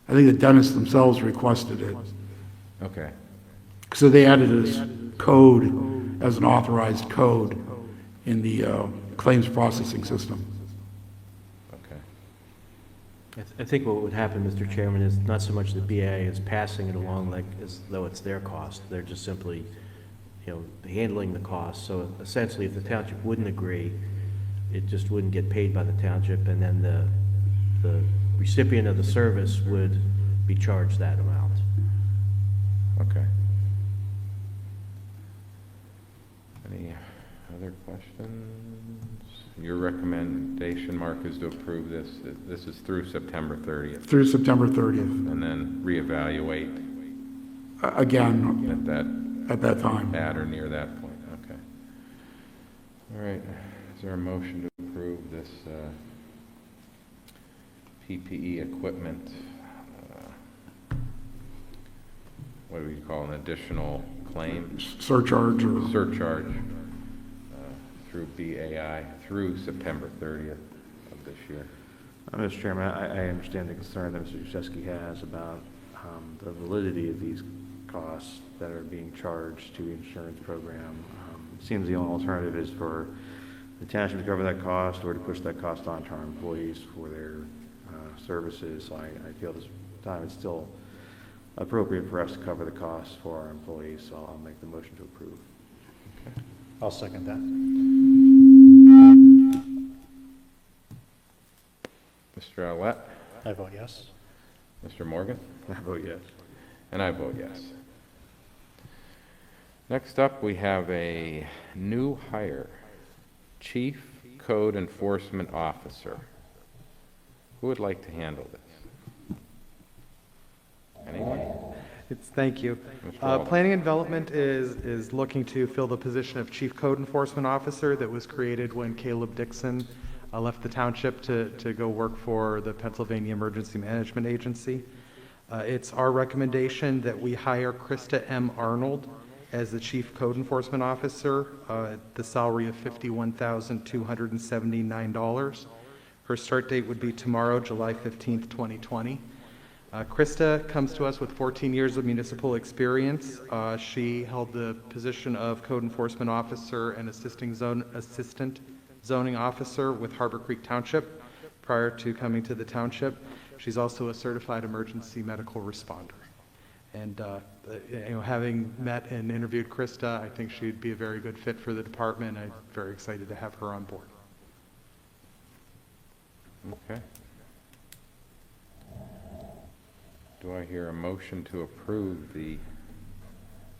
I think the dentists themselves requested it. Okay, So they added this code as an authorized code in the claims processing system. okay. I think what would happen, Mr. Chairman, is not so much the BA is passing it along like as though it's their cost. They're just simply, handling the cost. So essentially, if the township wouldn't agree, it just wouldn't get paid by the township, and then the recipient of the service would be charged that amount. Okay. Any other questions? Your recommendation, Mark, is to approve this. This is through September 30th, Through September 30th, and then reevaluate again, at that time. at or near that point. Okay. All right. Is there a motion to approve this PPE equipment? What do we call an additional claim? Surcharge or... Surcharge through BAI through September 30th of this year. Mr. Chairman, I understand the concern that Mr. Juszewski has about the validity of these costs that are being charged to the insurance program. It seems the only alternative is for the township to cover that cost or to push that cost on to our employees for their services. So I feel this time it's still appropriate for us to cover the costs for our employees, so I'll make the motion to approve. I'll second that. Mr. Owlett? I vote yes. Mr. Morgan? I vote yes. And I vote yes. Next up, we have a new hire, Chief Code Enforcement Officer. Who would like to handle this? Anyone? Thank you. Mr. Walden. Planning and Development is looking to fill the position of Chief Code Enforcement Officer that was created when Caleb Dixon left the township to go work for the Pennsylvania Emergency Management Agency. It's our recommendation that we hire Krista M. Arnold as the Chief Code Enforcement Officer at the salary of $51,279. Her start date would be tomorrow, July 15th, 2020. Krista comes to us with 14 years of municipal experience. She held the position of Code Enforcement Officer and Assistant Zoning Officer with Harbor Creek Township prior to coming to the township. She's also a certified emergency medical responder. And having met and interviewed Krista, I think she'd be a very good fit for the department. I'm very excited to have her on board. Okay. Do I hear a motion to approve the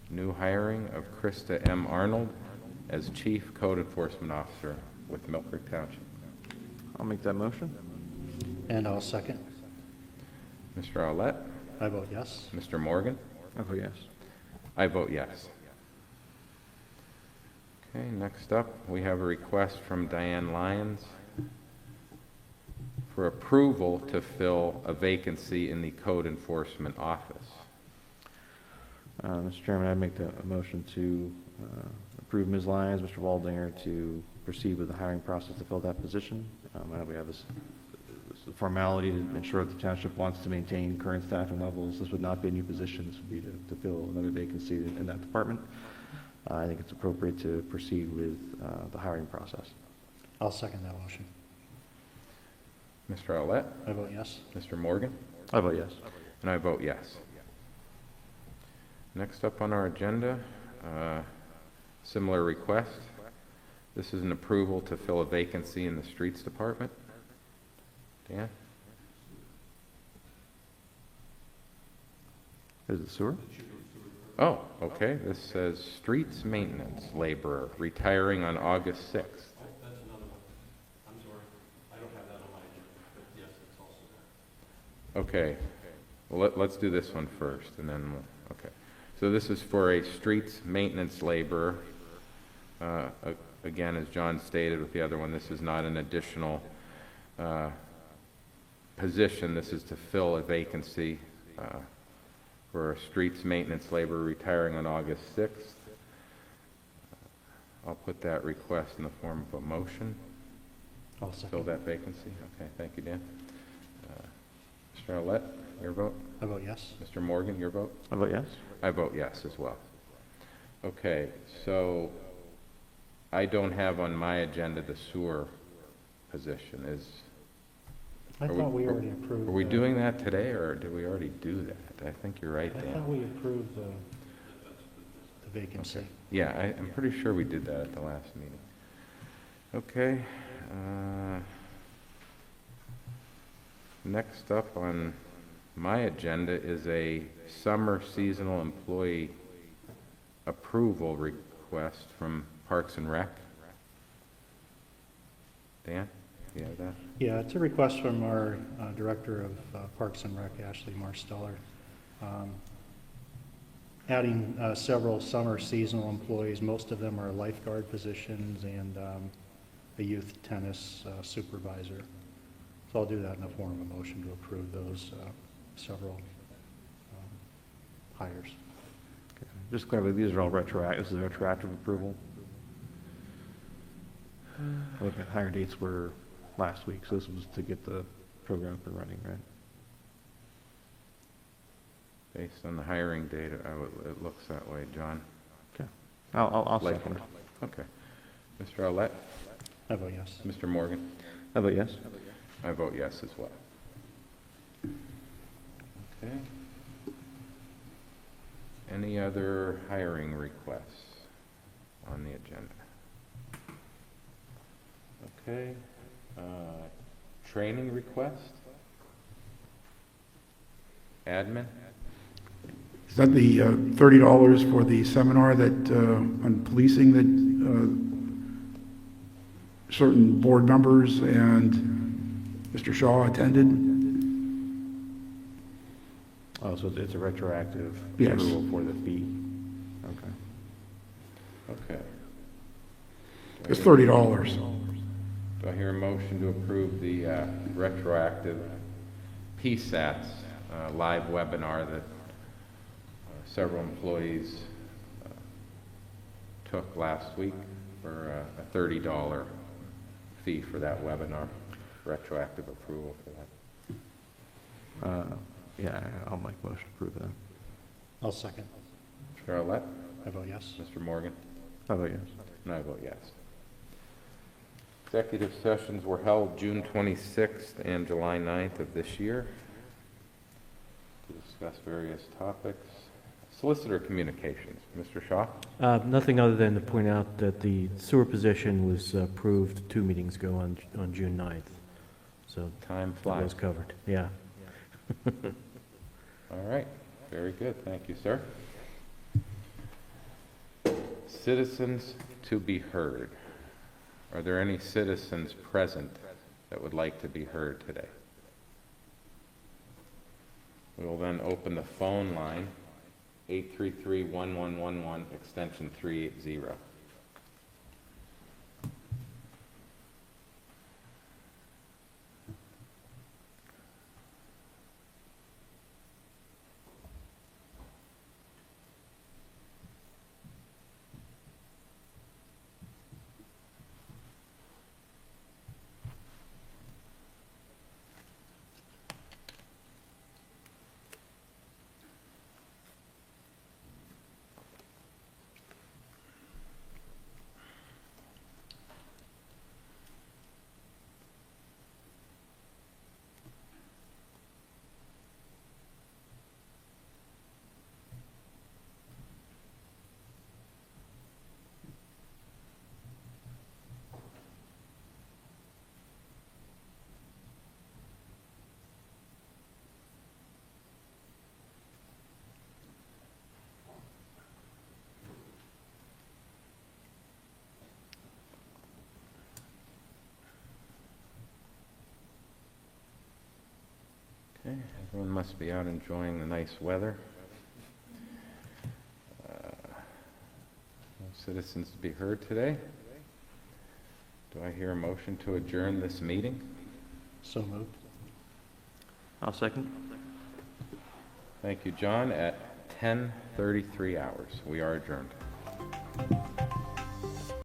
new hiring of Krista M. Arnold as Chief Code Enforcement Officer with Millcreek Township? I'll make that motion. And I'll second. Mr. Arlett? I vote yes. Mr. Morgan? I vote yes. I vote yes. Okay, next up, we have a request from Diane Lyons for approval to fill a vacancy in the Code Enforcement Office. Mr. Chairman, I'd make a motion to approve Ms. Lyons, Mr. Waldinger to proceed with the hiring process to fill that position. I know we have this formality to ensure that the township wants to maintain current staffing levels. This would not be a new position. This would be to fill another vacancy in that department. I think it's appropriate to proceed with the hiring process. I'll second that motion. Mr. Arlett? I vote yes. Mr. Morgan? I vote yes. And I vote yes. Next up on our agenda, similar request. This is an approval to fill a vacancy in the Streets Department. Dan? Is it sewer? Oh, okay. This says Streets Maintenance Laborer, retiring on August 6th. That's another one. I'm sorry. I don't have that on my agenda, but yes, it's also there. Okay. Well, let's do this one first, and then okay. So this is for a streets maintenance laborer. Again, as John stated with the other one, this is not an additional position. This is to fill a vacancy for a streets maintenance laborer retiring on August 6th. I'll put that request in the form of a motion. I'll Fill second. that vacancy. Okay, thank you, Dan. Mr. Arlett, your vote? I vote yes. Mr. Morgan, your vote? I vote yes. I vote yes as well. Okay, so I don't have on my agenda the sewer position. I thought we already approved. Are we doing that today, or did we already do that? I think you're right, I Dan. thought we approved the vacancy. Okay. Yeah, I'm pretty sure we did that at the last meeting. Okay. Next up on my agenda is a summer seasonal employee approval request from Parks and Rec. Dan, do you have that? Yeah, it's a request from our Director of Parks and Rec, Ashley Marsteller, adding several summer seasonal employees. Most of them are lifeguard positions and a youth tennis supervisor. So I'll do that in the form of a motion to approve those several hires. Okay. Just clarify, these are all retroactive. This is retroactive approval. I think the hire dates were last week, so this was to get the program up and running, right? Based on the hiring data, it looks that way, John. Okay. I'll Like- second it. Okay. Mr. Arlett? I vote yes. Mr. Morgan? I vote yes. I vote yes as well. Okay. Any other hiring requests on the agenda? Okay. Training request? Admin? Is that the $30 for the seminar that, on policing that certain board members and Mr. Shaw attended? Oh, so it's a retroactive Yes. approval for the fee? Okay. Okay. It's $30. Do I hear a motion to approve the retroactive PSATs live webinar that several employees took last week for a $30 fee for that webinar, retroactive approval for that? Yeah, I'll make a motion to approve that. I'll second. Charlotte? I vote yes. Mr. Morgan? How about yes? And I vote yes. Executive sessions were held June 26th and July 9th of this year to discuss various topics. Solicitor communications, Mr. Shaw? Nothing other than to point out that the sewer position was approved 2 meetings ago on June 9th. So Time that was flies. covered, yeah. All right, very good, thank you, sir. Citizens to be heard. Are there any citizens present that would like to be heard today? We will then open the phone line, 833-1111, extension 380. Okay, everyone must be out enjoying the nice weather. No citizens to be heard today. Do I hear a motion to adjourn this meeting? So moved. I'll second. Thank you, John. At 10:33 hours, we are adjourned.